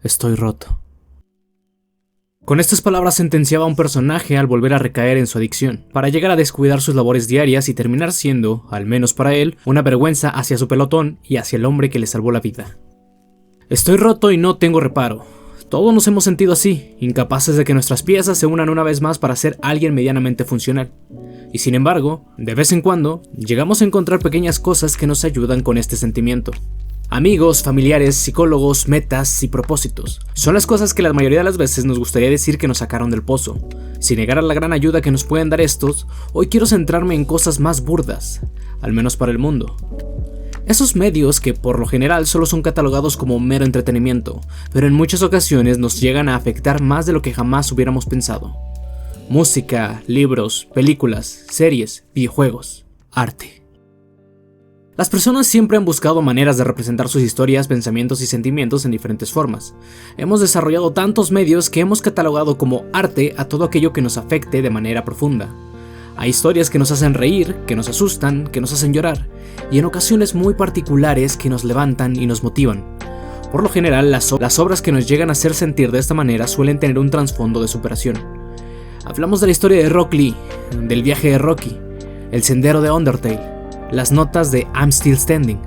Estoy roto. Con estas palabras sentenciaba a un personaje al volver a recaer en su adicción, para llegar a descuidar sus labores diarias y terminar siendo, al menos para él, una vergüenza hacia su pelotón y hacia el hombre que le salvó la vida. Estoy roto y no tengo reparo. Todos nos hemos sentido así, incapaces de que nuestras piezas se unan una vez más para ser alguien medianamente funcional. Y sin embargo, de vez en cuando, llegamos a encontrar pequeñas cosas que nos ayudan con este sentimiento. Amigos, familiares, psicólogos, metas y propósitos. Son las cosas que la mayoría de las veces nos gustaría decir que nos sacaron del pozo. Sin negar a la gran ayuda que nos pueden dar estos, hoy quiero centrarme en cosas más burdas, al menos para el mundo. Esos medios que por lo general solo son catalogados como mero entretenimiento, pero en muchas ocasiones nos llegan a afectar más de lo que jamás hubiéramos pensado. Música, libros, películas, series, videojuegos, arte. Las personas siempre han buscado maneras de representar sus historias, pensamientos y sentimientos en diferentes formas. Hemos desarrollado tantos medios que hemos catalogado como arte a todo aquello que nos afecte de manera profunda. Hay historias que nos hacen reír, que nos asustan, que nos hacen llorar, y en ocasiones muy particulares que nos levantan y nos motivan. Por lo general, las obras que nos llegan a hacer sentir de esta manera suelen tener un trasfondo de superación. Hablamos de la historia de Rock Lee, del viaje de Rocky, el sendero de Undertale, las notas de I'm Still Standing.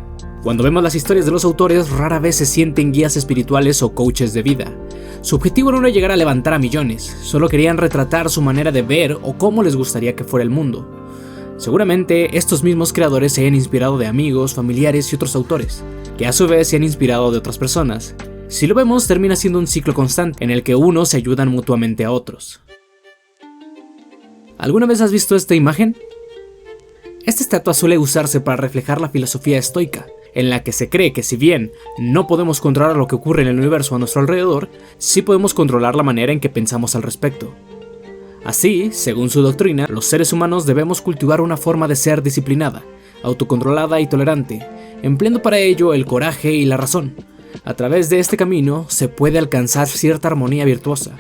Cuando vemos las historias de los autores, rara vez se sienten guías espirituales o coaches de vida. Su objetivo no era llegar a levantar a millones, solo querían retratar su manera de ver o cómo les gustaría que fuera el mundo. Seguramente estos mismos creadores se hayan inspirado de amigos, familiares y otros autores, que a su vez se han inspirado de otras personas. Si lo vemos, termina siendo un ciclo constante en el que unos se ayudan mutuamente a otros. ¿Alguna vez has visto esta imagen? Esta estatua suele usarse para reflejar la filosofía estoica, en la que se cree que si bien no podemos controlar lo que ocurre en el universo a nuestro alrededor, sí podemos controlar la manera en que pensamos al respecto. Así, según su doctrina, los seres humanos debemos cultivar una forma de ser disciplinada, autocontrolada y tolerante, empleando para ello el coraje y la razón. A través de este camino se puede alcanzar cierta armonía virtuosa,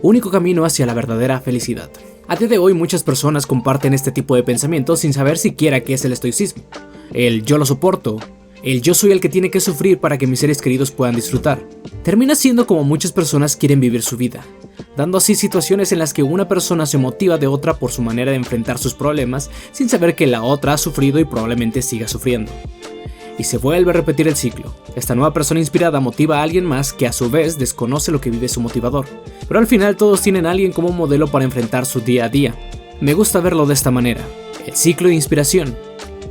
único camino hacia la verdadera felicidad. A día de hoy muchas personas comparten este tipo de pensamientos sin saber siquiera qué es el estoicismo. El yo lo soporto, el yo soy el que tiene que sufrir para que mis seres queridos puedan disfrutar. Termina siendo como muchas personas quieren vivir su vida, dando así situaciones en las que una persona se motiva de otra por su manera de enfrentar sus problemas sin saber que la otra ha sufrido y probablemente siga sufriendo. Y se vuelve a repetir el ciclo. Esta nueva persona inspirada motiva a alguien más que a su vez desconoce lo que vive su motivador. Pero al final todos tienen a alguien como modelo para enfrentar su día a día. Me gusta verlo de esta manera, el ciclo de inspiración,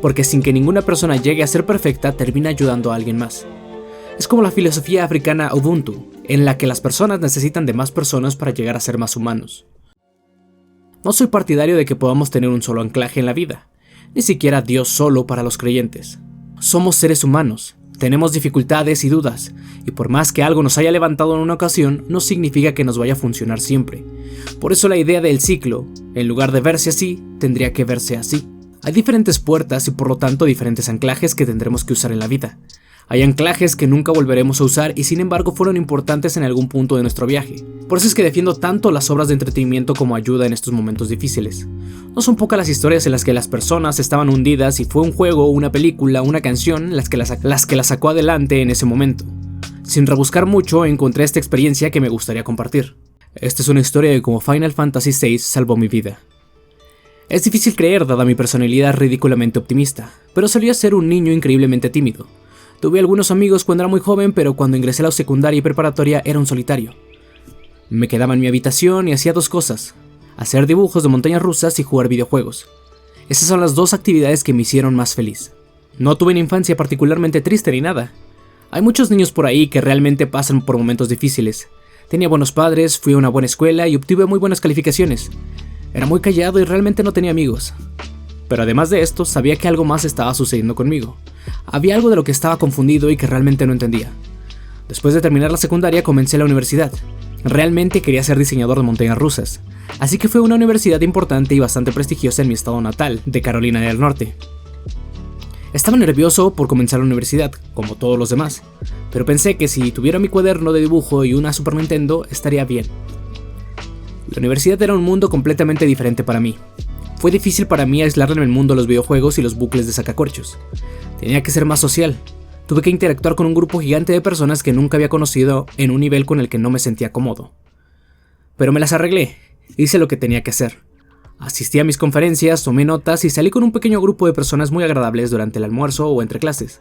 porque sin que ninguna persona llegue a ser perfecta termina ayudando a alguien más. Es como la filosofía africana Ubuntu, en la que las personas necesitan de más personas para llegar a ser más humanos. No soy partidario de que podamos tener un solo anclaje en la vida, ni siquiera Dios solo para los creyentes. Somos seres humanos, tenemos dificultades y dudas, y por más que algo nos haya levantado en una ocasión, no significa que nos vaya a funcionar siempre. Por eso la idea del ciclo, en lugar de verse así, tendría que verse así. Hay diferentes puertas y por lo tanto diferentes anclajes que tendremos que usar en la vida. Hay anclajes que nunca volveremos a usar y sin embargo fueron importantes en algún punto de nuestro viaje. Por eso es que defiendo tanto las obras de entretenimiento como ayuda en estos momentos difíciles. No son pocas las historias en las que las personas estaban hundidas y fue un juego, una película, una canción las que la sacó adelante en ese momento. Sin rebuscar mucho encontré esta experiencia que me gustaría compartir. Esta es una historia de cómo Final Fantasy VI salvó mi vida. Es difícil creer dada mi personalidad ridículamente optimista, pero solía ser un niño increíblemente tímido. Tuve algunos amigos cuando era muy joven, pero cuando ingresé a la secundaria y preparatoria era un solitario. Me quedaba en mi habitación y hacía dos cosas: hacer dibujos de montañas rusas y jugar videojuegos. Esas son las dos actividades que me hicieron más feliz. No tuve una infancia particularmente triste ni nada. Hay muchos niños por ahí que realmente pasan por momentos difíciles. Tenía buenos padres, fui a una buena escuela y obtuve muy buenas calificaciones. Era muy callado y realmente no tenía amigos. Pero además de esto, sabía que algo más estaba sucediendo conmigo. Había algo de lo que estaba confundido y que realmente no entendía. Después de terminar la secundaria comencé la universidad. Realmente quería ser diseñador de montañas rusas, así que fue una universidad importante y bastante prestigiosa en mi estado natal, de Carolina del Norte. Estaba nervioso por comenzar la universidad, como todos los demás, pero pensé que si tuviera mi cuaderno de dibujo y una Super Nintendo estaría bien. La universidad era un mundo completamente diferente para mí. Fue difícil para mí aislarme en el mundo de los videojuegos y los bucles de sacacorchos. Tenía que ser más social. Tuve que interactuar con un grupo gigante de personas que nunca había conocido en un nivel con el que no me sentía cómodo. Pero me las arreglé, hice lo que tenía que hacer. Asistí a mis conferencias, tomé notas y salí con un pequeño grupo de personas muy agradables durante el almuerzo o entre clases.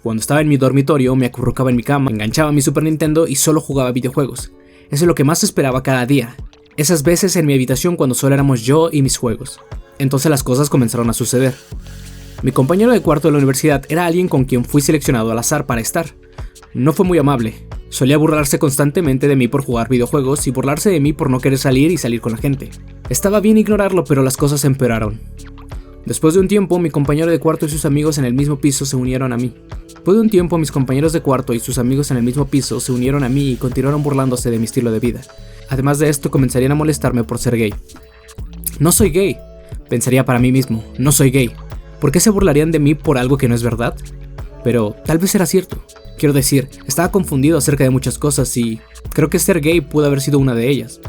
Cuando estaba en mi dormitorio, me acurrucaba en mi cama, enganchaba mi Super Nintendo y solo jugaba videojuegos. Eso es lo que más esperaba cada día. Esas veces en mi habitación cuando solo éramos yo y mis juegos. Entonces las cosas comenzaron a suceder. Mi compañero de cuarto de la universidad era alguien con quien fui seleccionado al azar para estar. No fue muy amable. Solía burlarse constantemente de mí por jugar videojuegos y burlarse de mí por no querer salir y salir con la gente. Estaba bien ignorarlo, pero las cosas empeoraron. Después de un tiempo, mi compañero de cuarto y sus amigos en el mismo piso se unieron a mí. Y continuaron burlándose de mi estilo de vida. Además de esto, comenzarían a molestarme por ser gay. No soy gay, pensaría para mí mismo, no soy gay. ¿Por qué se burlarían de mí por algo que no es verdad? Pero tal vez era cierto. Quiero decir, estaba confundido acerca de muchas cosas y creo que ser gay pudo haber sido una de ellas.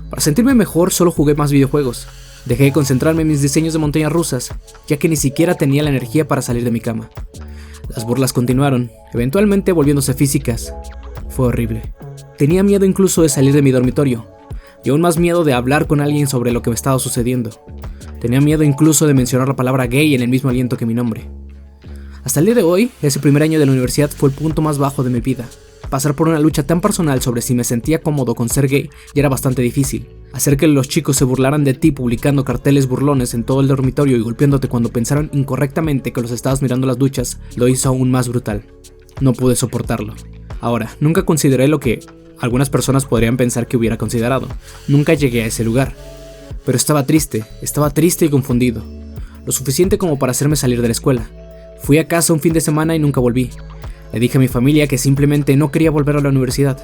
Para sentirme mejor, solo jugué más videojuegos. Dejé de concentrarme en mis diseños de montañas rusas, ya que ni siquiera tenía la energía para salir de mi cama. Las burlas continuaron, eventualmente volviéndose físicas. Fue horrible. Tenía miedo incluso de salir de mi dormitorio, y aún más miedo de hablar con alguien sobre lo que me estaba sucediendo. Tenía miedo incluso de mencionar la palabra gay en el mismo aliento que mi nombre. Hasta el día de hoy, ese primer año de la universidad fue el punto más bajo de mi vida. Pasar por una lucha tan personal sobre si me sentía cómodo con ser gay ya era bastante difícil. Hacer que los chicos se burlaran de ti publicando carteles burlones en todo el dormitorio y golpeándote cuando pensaron incorrectamente que los estabas mirando las duchas lo hizo aún más brutal. No pude soportarlo. Ahora, nunca consideré lo que algunas personas podrían pensar que hubiera considerado. Nunca llegué a ese lugar. Pero estaba triste y confundido. Lo suficiente como para hacerme salir de la escuela. Fui a casa un fin de semana y nunca volví. Le dije a mi familia que simplemente no quería volver a la universidad.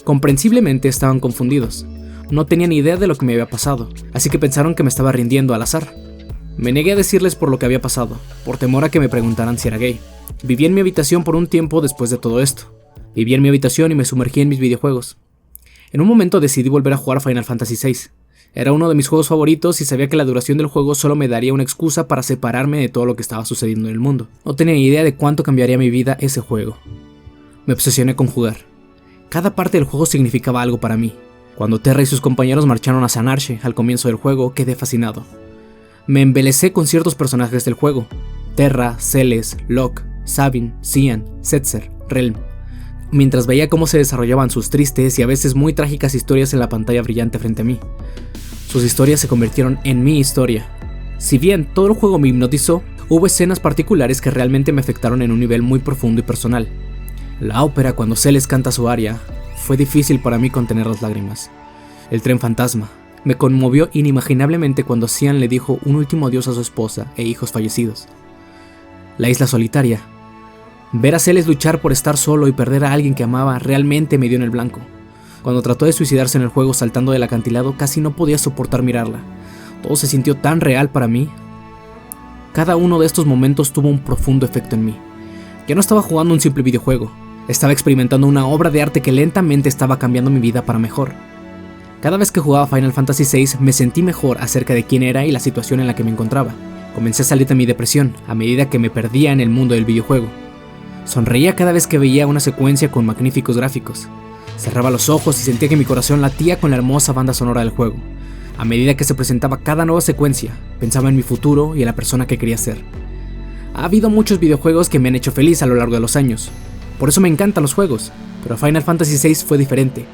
Comprensiblemente estaban confundidos. No tenían ni idea de lo que me había pasado, así que pensaron que me estaba rindiendo al azar. Me negué a decirles por lo que había pasado, por temor a que me preguntaran si era gay. Viví en mi habitación por un tiempo después de todo esto. Viví en mi habitación y me sumergí en mis videojuegos. En un momento decidí volver a jugar Final Fantasy VI. Era uno de mis juegos favoritos y sabía que la duración del juego solo me daría una excusa para separarme de todo lo que estaba sucediendo en el mundo. No tenía ni idea de cuánto cambiaría mi vida ese juego. Me obsesioné con jugar. Cada parte del juego significaba algo para mí. Cuando Terra y sus compañeros marcharon a Sanarche al comienzo del juego, quedé fascinado. Me embelecé con ciertos personajes del juego. Terra, Celes, Locke, Sabin, Cian, Setzer, Relm. Mientras veía cómo se desarrollaban sus tristes y a veces muy trágicas historias en la pantalla brillante frente a mí. Sus historias se convirtieron en mi historia. Si bien todo el juego me hipnotizó, hubo escenas particulares que realmente me afectaron en un nivel muy profundo y personal. La ópera cuando Celes canta su aria, fue difícil para mí contener las lágrimas. El tren fantasma me conmovió inimaginablemente cuando Cian le dijo un último adiós a su esposa e hijos fallecidos. La isla solitaria. Ver a Celes luchar por estar solo y perder a alguien que amaba realmente me dio en el blanco. Cuando trató de suicidarse en el juego saltando del acantilado, casi no podía soportar mirarla. Todo se sintió tan real para mí. Cada uno de estos momentos tuvo un profundo efecto en mí. Ya no estaba jugando un simple videojuego. Estaba experimentando una obra de arte que lentamente estaba cambiando mi vida para mejor. Cada vez que jugaba Final Fantasy VI me sentí mejor acerca de quién era y la situación en la que me encontraba. Comencé a salir de mi depresión a medida que me perdía en el mundo del videojuego. Sonreía cada vez que veía una secuencia con magníficos gráficos. Cerraba los ojos y sentía que mi corazón latía con la hermosa banda sonora del juego. A medida que se presentaba cada nueva secuencia, pensaba en mi futuro y en la persona que quería ser. Ha habido muchos videojuegos que me han hecho feliz a lo largo de los años. Por eso me encantan los juegos, pero Final Fantasy VI fue diferente.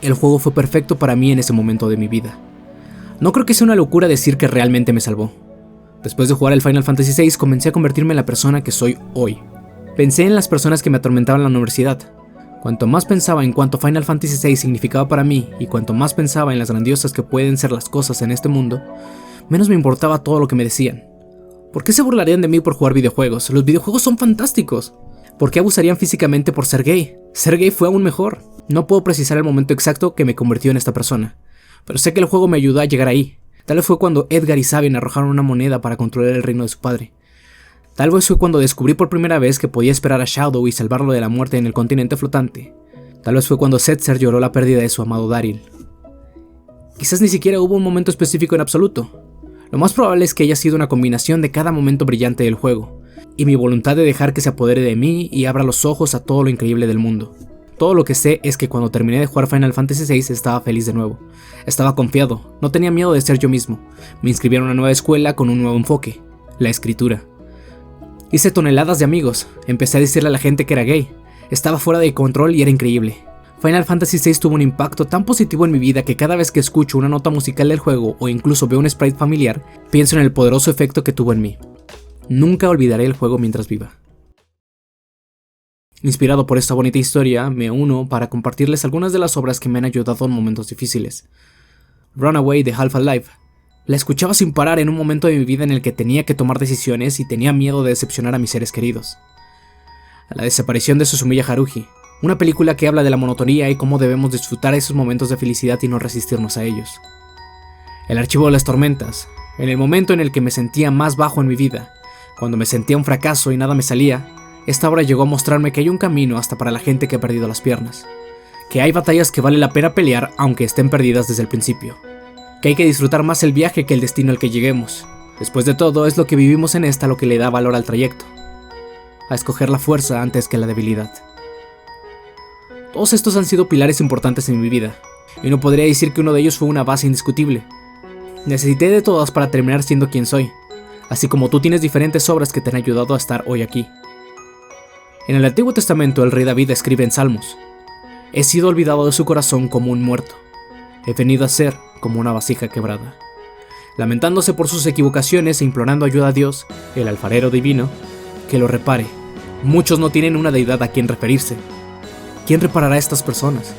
El juego fue perfecto para mí en ese momento de mi vida. No creo que sea una locura decir que realmente me salvó. Después de jugar el Final Fantasy VI comencé a convertirme en la persona que soy hoy. Pensé en las personas que me atormentaban en la universidad. Cuanto más pensaba en cuánto Final Fantasy VI significaba para mí y cuanto más pensaba en las grandiosas que pueden ser las cosas en este mundo, menos me importaba todo lo que me decían. ¿Por qué se burlarían de mí por jugar videojuegos? Los videojuegos son fantásticos. ¿Por qué abusarían físicamente por ser gay? Ser gay fue aún mejor. No puedo precisar el momento exacto que me convirtió en esta persona, pero sé que el juego me ayudó a llegar ahí. Tal vez fue cuando Edgar y Sabin arrojaron una moneda para controlar el reino de su padre. Tal vez fue cuando descubrí por primera vez que podía esperar a Shadow y salvarlo de la muerte en el continente flotante. Tal vez fue cuando Setzer lloró la pérdida de su amado Daryl. Quizás ni siquiera hubo un momento específico en absoluto. Lo más probable es que haya sido una combinación de cada momento brillante del juego. y mi voluntad de dejar que se apodere de mí y abra los ojos a todo lo increíble del mundo. Todo lo que sé es que cuando terminé de jugar Final Fantasy VI estaba feliz de nuevo. Estaba confiado, no tenía miedo de ser yo mismo. Me inscribí en una nueva escuela con un nuevo enfoque, la escritura. Hice toneladas de amigos, empecé a decirle a la gente que era gay. Estaba fuera de control y era increíble. Final Fantasy VI tuvo un impacto tan positivo en mi vida que cada vez que escucho una nota musical del juego o incluso veo un sprite familiar, pienso en el poderoso efecto que tuvo en mí. Nunca olvidaré el juego mientras viva. Inspirado por esta bonita historia, me uno para compartirles algunas de las obras que me han ayudado en momentos difíciles. Runaway de Half-Life. La escuchaba sin parar en un momento de mi vida en el que tenía que tomar decisiones y tenía miedo de decepcionar a mis seres queridos. La desaparición de Suzumiya Haruhi, una película que habla de la monotonía y cómo debemos disfrutar esos momentos de felicidad y no resistirnos a ellos. El archivo de las tormentas, en el momento en el que me sentía más bajo en mi vida, cuando me sentía un fracaso y nada me salía, esta obra llegó a mostrarme que hay un camino hasta para la gente que ha perdido las piernas, que hay batallas que vale la pena pelear aunque estén perdidas desde el principio, que hay que disfrutar más el viaje que el destino al que lleguemos. Después de todo, es lo que vivimos en esta lo que le da valor al trayecto, a escoger la fuerza antes que la debilidad. Todos estos han sido pilares importantes en mi vida, y no podría decir que uno de ellos fue una base indiscutible. Necesité de todas para terminar siendo quien soy, así como tú tienes diferentes obras que te han ayudado a estar hoy aquí. En el Antiguo Testamento el rey David escribe en Salmos: he sido olvidado de su corazón como un muerto, he venido a ser como una vasija quebrada. Lamentándose por sus equivocaciones e implorando ayuda a Dios, el alfarero divino, que lo repare. Muchos no tienen una deidad a quien referirse. ¿Quién reparará a estas personas?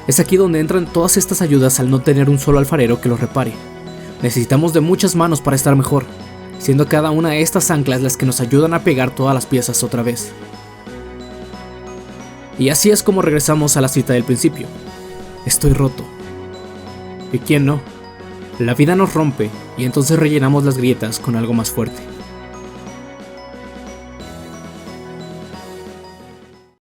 Es aquí donde entran todas estas ayudas al no tener un solo alfarero que los repare. Necesitamos de muchas manos para estar mejor, siendo cada una de estas anclas las que nos ayudan a pegar todas las piezas otra vez. Y así es como regresamos a la cita del principio. Estoy roto. ¿Y quién no? La vida nos rompe y entonces rellenamos las grietas con algo más fuerte.